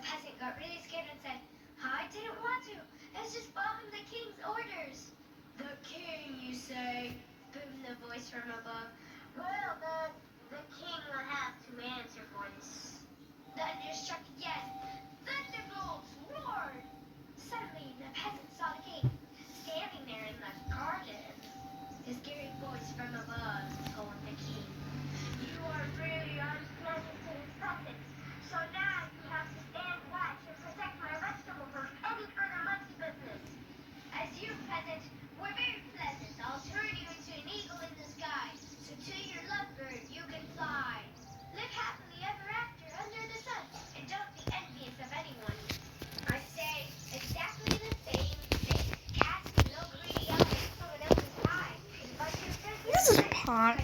peasant got really scared and said, I didn't want to. I was just following the king's orders. The king, you say? Boomed the voice from above. Well, then, the king will have to answer for this. Thunder struck again. Thunderbolts roared. Suddenly, the peasant saw the king, standing there in the garden. The scary voice from above told the king, you are really unpleasant and incessant, so now you have to stand watch and protect my vegetable from any further monkey business. As you, peasant, were very pleasant, I'll turn you into an eagle in the sky, so to your lovebird you can fly. Live happily ever after under the sun, and don't be envious of anyone. I say exactly the same thing. Cast no greedy eye in someone else's pie. But your business This is pot.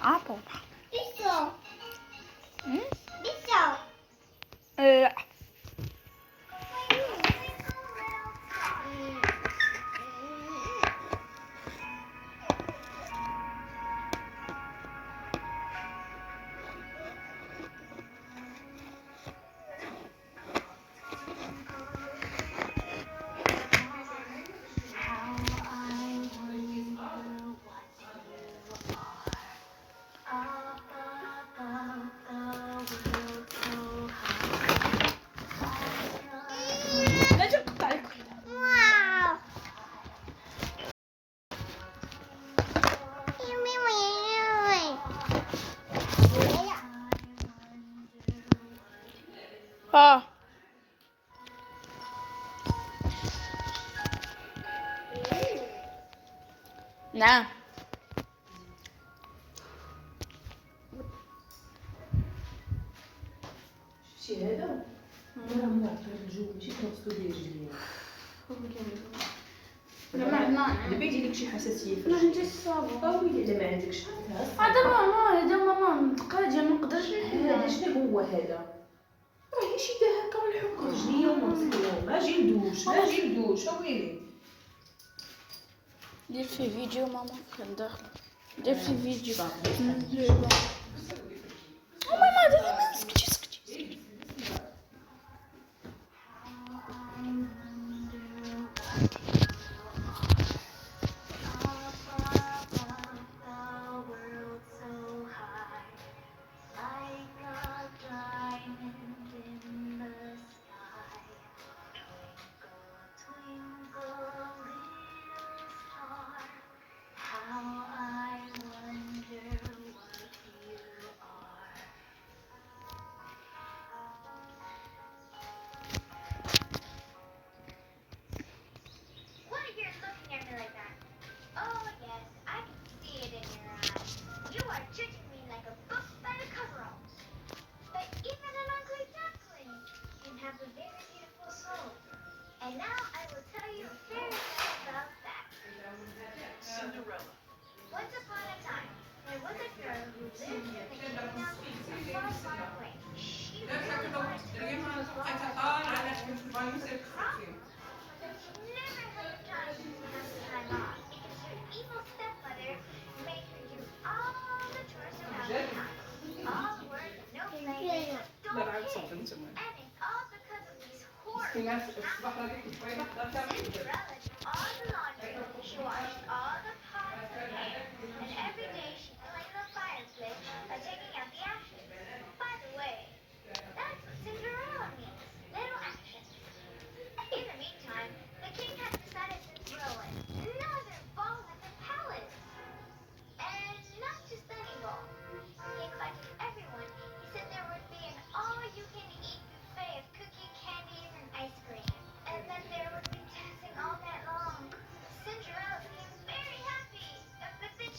Apple pie. Bissau. Hmm? Bissau. لازم تقطع لك واحدة. Wow. نعم. شتي هذا راه معطر الجو ماشي كنوصلو ديال رجلينا دابا يجي لك شي حساسيه في رجليك ويلي الا ما عندكش هذا ماما تقاجي ما نقدرش هذا شنو هو هذا راه هي شي داها هكا ونحك رجليا ونغسلهم اجي ندوش ويلي دير فيه فيديو ماما كان داخل دير فيه فيديو ماما دابا سكتي Why you're looking at me like that? Oh yes, I can see it in your eyes. You are judging me like a book by the coveralls. But even an ugly duckling can have a very beautiful soul. And now I will tell you a fairy tale about that. Cinderella. Once upon a time, there was a girl who lived in a kingdom far, far away. She really wanted to go to the She never had the time to have the time off because her evil stepmother made her do all the chores around the house. All work, no play, don't kids. And it's all because of these horrible Cinderella did all the laundry, she washed all the pots and pans, and every day she cleaned the fireplace by taking out the ashes. By the way, that's what Cinderella means, little ashes. In the meantime, the king had decided to throw another ball at the palace. And not just any ball. He invited everyone. He said there would be an all-you-can-eat buffet of cookie, candies, and ice cream. And then there would be dancing all night long. Cinderella became very happy. But then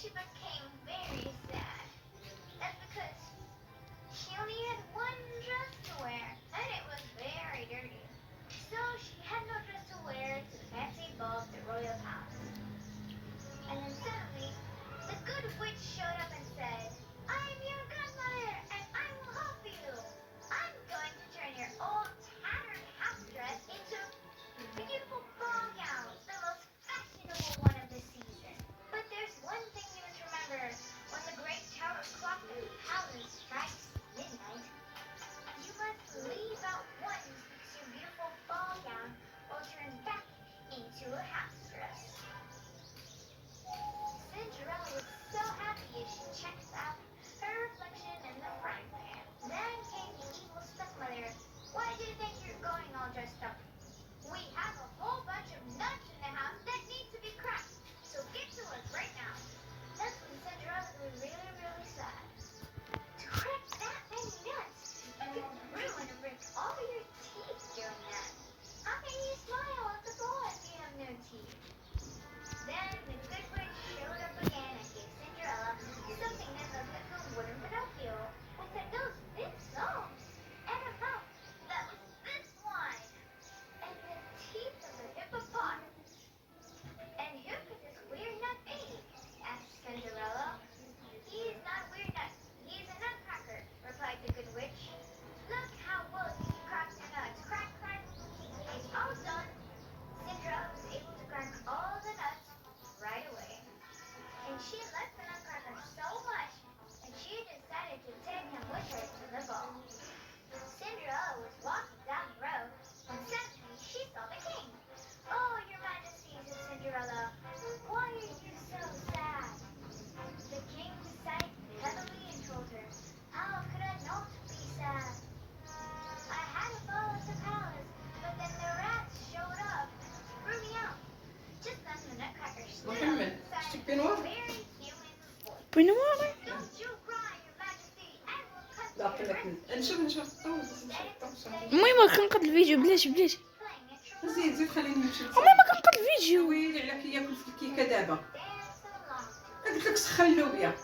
ماما كنقد الفيديو بلاش بلاش. playing a زيد زيد خليني نمشي ماما كنقد الفيديو. ويلي على كي ياكل في الكيكه دابا. dance along. قلت لك سخن اللوبيا. As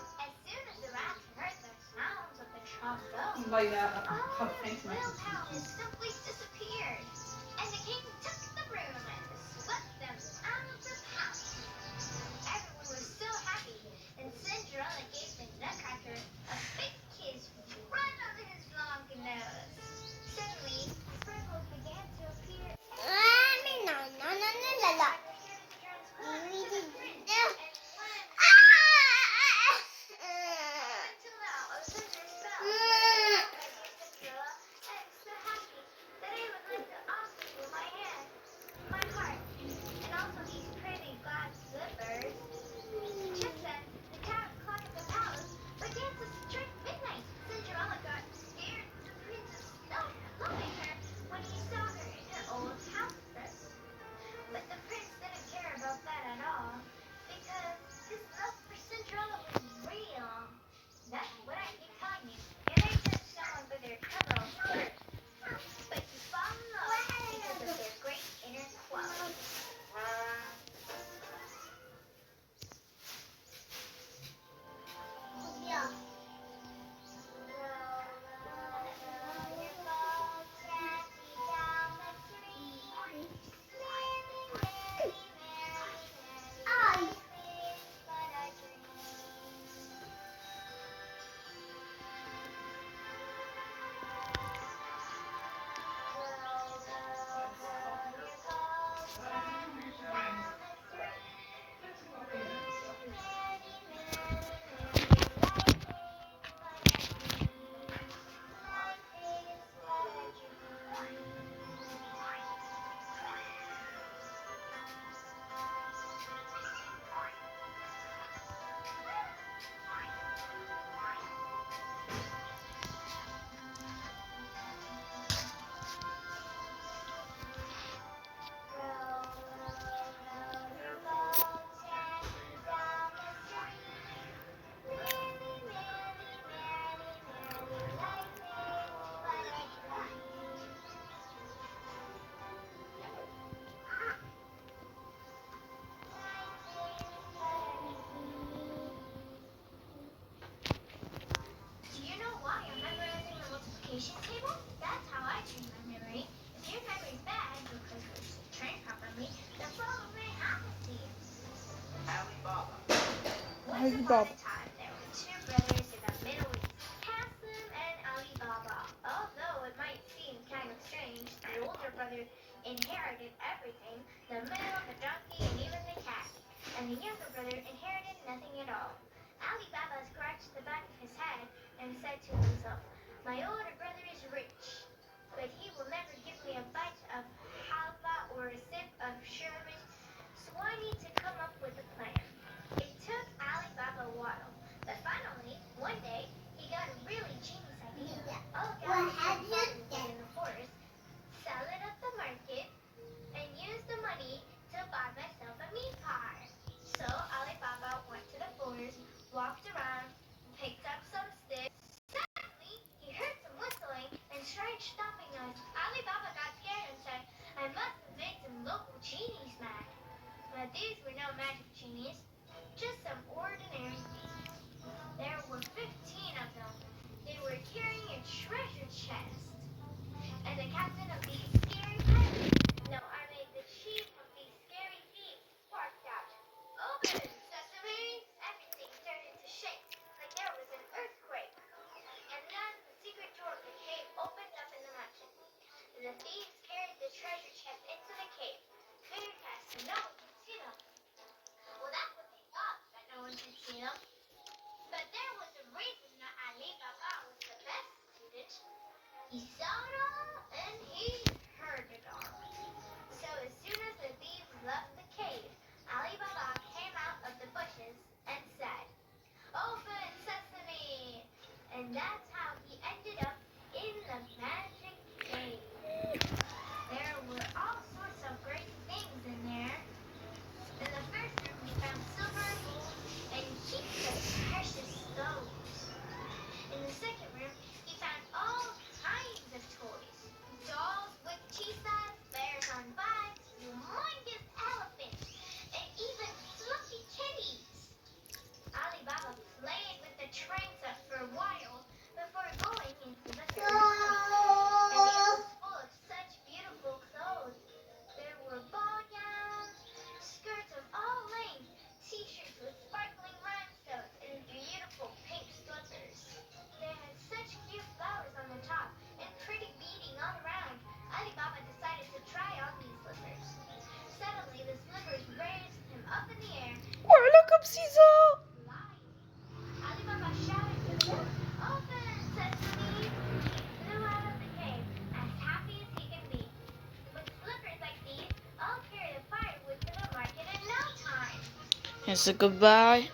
soon as the rats heard the sounds of the trombone, والله يا all خفيت the ما little towels simply disappeared, and the king took the broom and swept them out of the house. Everyone was so happy, and Cinderella gave the Nutcracker a big kiss right under his long nose. Suddenly, sprinkles began to appear. Until now, I was under a spell. Cinderella, I'm so happy that I would like to offer you my hand, my heart, and also these pretty glass slippers. Just then, the tower clock at the palace began to strike midnight. Cinderella got scared. The princess stopped loving her when he saw her in her old house dress. But the prince didn't care about that at all, because his love for Cinderella was real. That's what I keep telling you. You may judge someone by their cover of fur, but you fall in love because of their great inner qualities. Yeah. Do you know why I'm memorizing the multiplication table? That's how I train my memory. If your memory's bad because you're trained properly, then follow my honesty. Alibaba. Once upon a time, there were two brothers in the Middle East, Hassim and Ali Baba. Although it might seem kind of strange, the older brother inherited everything, the mill, the donkey, and even the cat. And the younger brother inherited nothing at all. Ali Baba scratched the back of his head and said to himself, "My older brother is rich, but he will never give me a bite of halva or a sip of sherbet, so I need to come up with a plan." It took Ali Baba a while, but finally, one day, he got a really genius idea. I'll get in the forest, sell it at the market, and use the money to buy myself a meat pie. So Ali Baba went to the forest, walked around, picked up some sticks. Suddenly, he heard some whistling and strange stomping noise. Ali Baba got scared and said, "I must have made some local genies mad." But these were no magic genies, just some ordinary thieves. There were 15 of them. They were carrying a treasure chest. And the captain of these scary pirates, no, I mean the chief of these scary thieves, barked out, "Open, sesame!" Everything started to shake, like there was an earthquake. And then the secret door of the cave opened up in the mountain. And the thieves carried the treasure chest into the cave, very fast, so no one could see them. Well, that's what they thought, that no one could see them. But there was a reason that Ali Baba was the best student. He saw it all and he And so goodbye.